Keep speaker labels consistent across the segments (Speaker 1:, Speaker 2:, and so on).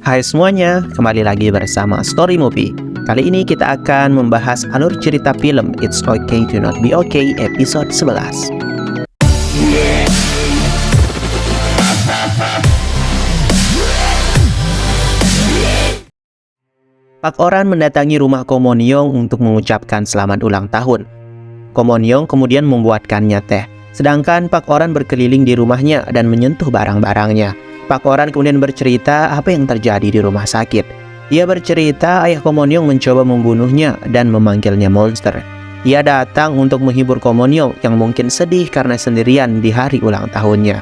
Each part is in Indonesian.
Speaker 1: Hai semuanya, kembali lagi bersama Story Movie. Kali ini kita akan membahas alur cerita film It's Okay to Not Be Okay episode 11. Pak Oran mendatangi rumah Ko Mon Young untuk mengucapkan selamat ulang tahun. Ko Mon Young kemudian membuatkannya teh, sedangkan Pak Oran berkeliling di rumahnya dan menyentuh barang-barangnya. Pak Oran kemudian bercerita apa yang terjadi di rumah sakit. Ia bercerita ayah Ko Mon Young mencoba membunuhnya dan memanggilnya monster. Ia datang untuk menghibur Ko Mon Young yang mungkin sedih karena sendirian di hari ulang tahunnya.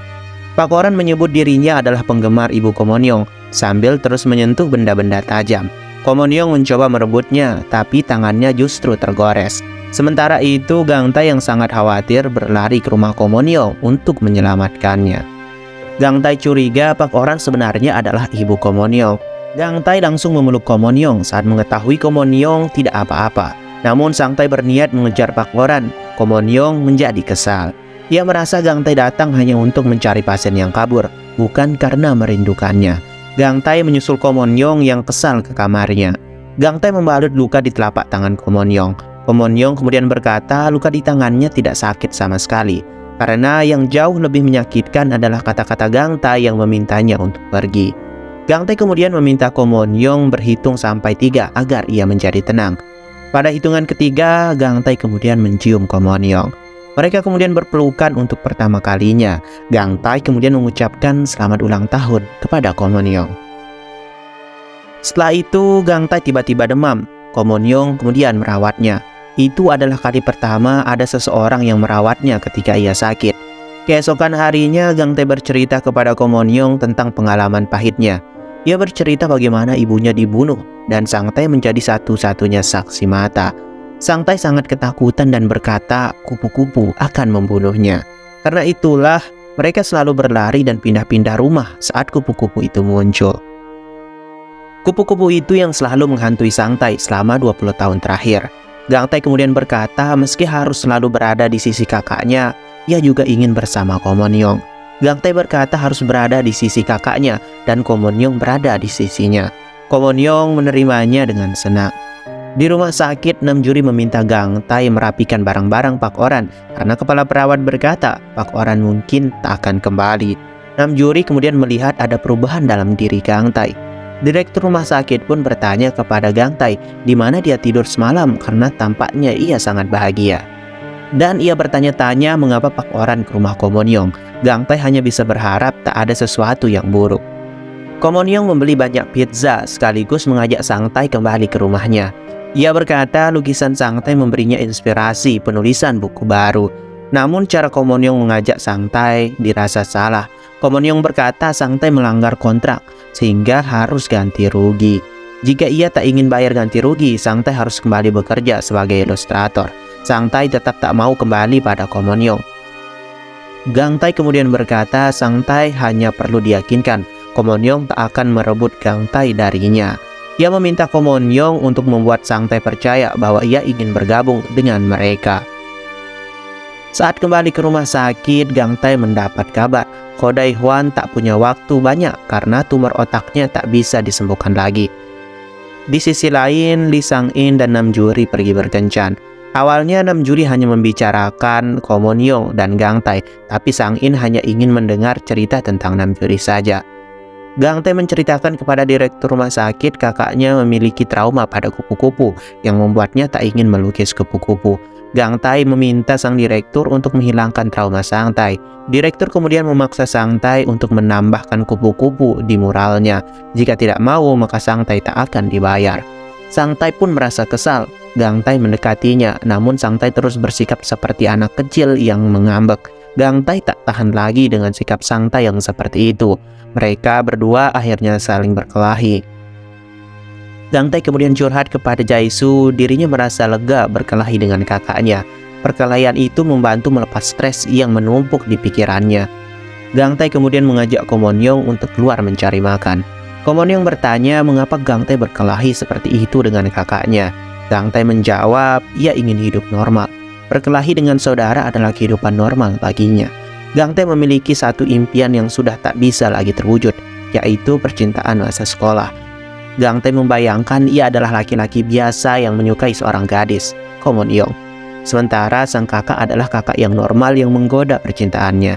Speaker 1: Pak Oran menyebut dirinya adalah penggemar ibu Ko Mon Young sambil terus menyentuh benda-benda tajam. Ko Mon Young mencoba merebutnya, tapi tangannya justru tergores. Sementara itu, Gang Tai yang sangat khawatir berlari ke rumah Ko Mon Young untuk menyelamatkannya. Gang Tai curiga Pak Oran sebenarnya adalah ibu Ko Mon Young. Gang Tai langsung memeluk Ko Mon Young saat mengetahui Ko Mon Young tidak apa-apa. Namun Sang Tai berniat mengejar Pak Oran. Ko Mon Young menjadi kesal. Ia merasa Gang Tai datang hanya untuk mencari pasien yang kabur, bukan karena merindukannya. Gang Tai menyusul Ko Mon Young yang kesal ke kamarnya. Gang Tai membalut luka di telapak tangan Ko Mon Young. Ko Mon Young kemudian berkata luka di tangannya tidak sakit sama sekali, karena yang jauh lebih menyakitkan adalah kata-kata Gang Tai yang memintanya untuk pergi. Gang Tai kemudian meminta Ko Mon Young berhitung sampai 3 agar ia menjadi tenang. Pada hitungan ketiga, Gang Tai kemudian mencium Ko Mon Young. Mereka kemudian berpelukan untuk pertama kalinya. Gang Tai kemudian mengucapkan selamat ulang tahun kepada Ko Mon Young. Setelah itu, Gang Tai tiba-tiba demam. Ko Mon Young kemudian merawatnya. Itu adalah kali pertama ada seseorang yang merawatnya ketika ia sakit. Keesokan harinya, Gang Tai bercerita kepada Ko Mon Young tentang pengalaman pahitnya. Ia bercerita bagaimana ibunya dibunuh dan Sang Tai menjadi satu-satunya saksi mata. Sang Tai sangat ketakutan dan berkata kupu-kupu akan membunuhnya. Karena itulah mereka selalu berlari dan pindah-pindah rumah saat kupu-kupu itu muncul. Kupu-kupu itu yang selalu menghantui Sang Tai selama 20 tahun terakhir. Gang Tai kemudian berkata meski harus selalu berada di sisi kakaknya, ia juga ingin bersama Ko Mon Young. Gang Tai berkata harus berada di sisi kakaknya dan Ko Mon Young berada di sisinya. Ko Mon Young menerimanya dengan senang. Di rumah sakit, Nam Juri meminta Gang Tai merapikan barang-barang Pak Oran karena kepala perawat berkata Pak Oran mungkin tak akan kembali. Nam Juri kemudian melihat ada perubahan dalam diri Gang Tai. Direktur rumah sakit pun bertanya kepada Gang Tai di mana dia tidur semalam karena tampaknya ia sangat bahagia. Dan ia bertanya-tanya mengapa Pak Oran ke rumah Ko Mon Young. Gang Tai hanya bisa berharap tak ada sesuatu yang buruk. Ko Mon Young membeli banyak pizza sekaligus mengajak Sang Tai kembali ke rumahnya. Ia berkata lukisan Sang Tai memberinya inspirasi penulisan buku baru. Namun cara Ko Mon Young mengajak Sang Tai dirasa salah. Ko Mon Young berkata Sang Tai melanggar kontrak sehingga harus ganti rugi. Jika ia tak ingin bayar ganti rugi, Sang Tai harus kembali bekerja sebagai ilustrator. Sang Tai tetap tak mau kembali pada Ko Mon Young. Gang Tai kemudian berkata Sang Tai hanya perlu diyakinkan Ko Mon Young tak akan merebut Gang Tai darinya. Ia meminta Ko Mon Young untuk membuat Sang Tai percaya bahwa ia ingin bergabung dengan mereka. Saat kembali ke rumah sakit, Gang Tai mendapat kabar Ko Dai Hwan tak punya waktu banyak karena tumor otaknya tak bisa disembuhkan lagi. Di sisi lain, Lee Sang-in dan Nam Juri pergi berkencan. Awalnya Nam Juri hanya membicarakan Ko Mon Young dan Gang Tai, tapi Sang-in hanya ingin mendengar cerita tentang Nam Juri saja. Gang Tai menceritakan kepada direktur rumah sakit kakaknya memiliki trauma pada kupu-kupu yang membuatnya tak ingin melukis kupu-kupu. Gang Tai meminta sang direktur untuk menghilangkan trauma Sang Tai. Direktur kemudian memaksa Sang Tai untuk menambahkan kupu-kupu di muralnya. Jika tidak mau, maka Sang Tai tak akan dibayar. Sang Tai pun merasa kesal. Gang Tai mendekatinya, namun Sang Tai terus bersikap seperti anak kecil yang mengambek. Gang Tai tak tahan lagi dengan sikap Sang Tai yang seperti itu. Mereka berdua akhirnya saling berkelahi. Gang Tai kemudian curhat kepada Jaisu, dirinya merasa lega berkelahi dengan kakaknya. Perkelahian itu membantu melepas stres yang menumpuk di pikirannya. Gang Tai kemudian mengajak Ko Mon Young untuk keluar mencari makan. Ko Mon Young bertanya mengapa Gang Tai berkelahi seperti itu dengan kakaknya. Gang Tai menjawab, ia ingin hidup normal. Berkelahi dengan saudara adalah kehidupan normal baginya. Gang Tai memiliki satu impian yang sudah tak bisa lagi terwujud. yaitu percintaan masa sekolah. Gang Tae membayangkan ia adalah laki-laki biasa yang menyukai seorang gadis, Ko Mon Young. Sementara sang kakak adalah kakak yang normal yang menggoda percintaannya.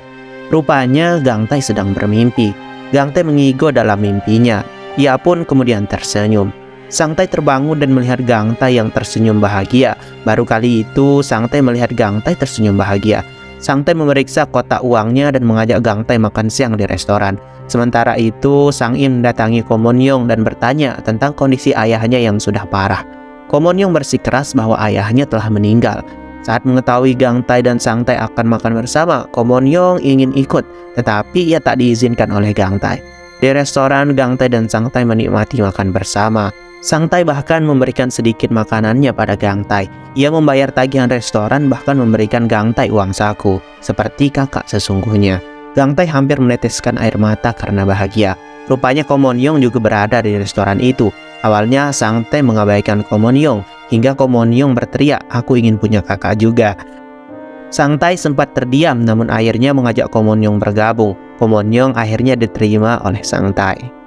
Speaker 1: Rupanya Gang Tae sedang bermimpi. Gang Tae mengigo dalam mimpinya. Ia pun kemudian tersenyum. Sang Tae terbangun dan melihat Gang Tae yang tersenyum bahagia. Baru kali itu Sang Tae melihat Gang Tae tersenyum bahagia. Sang Tae memeriksa kotak uangnya dan mengajak Gang Tae makan siang di restoran. Sementara itu, Sang Im mendatangi Ko Mon Young dan bertanya tentang kondisi ayahnya yang sudah parah. Ko Mon Young bersikeras bahwa ayahnya telah meninggal. Saat mengetahui Gang Tae dan Sang Tae akan makan bersama, Ko Mon Young ingin ikut, tetapi ia tak diizinkan oleh Gang Tae. Di restoran, Gang Tae dan Sang Tae menikmati makan bersama. Sang Tae bahkan memberikan sedikit makanannya pada Gang Tae. Ia membayar tagihan restoran bahkan memberikan Gang Tae uang saku, seperti kakak sesungguhnya. Gang Tae hampir meneteskan air mata karena bahagia. Rupanya Ko Mon Young juga berada di restoran itu. Awalnya Sang Tae mengabaikan Ko Mon Young, hingga Ko Mon Young berteriak, "Aku ingin punya kakak juga." Sang Tae sempat terdiam, namun akhirnya mengajak Ko Mon Young bergabung. Ko Mon Young akhirnya diterima oleh Sang Tae.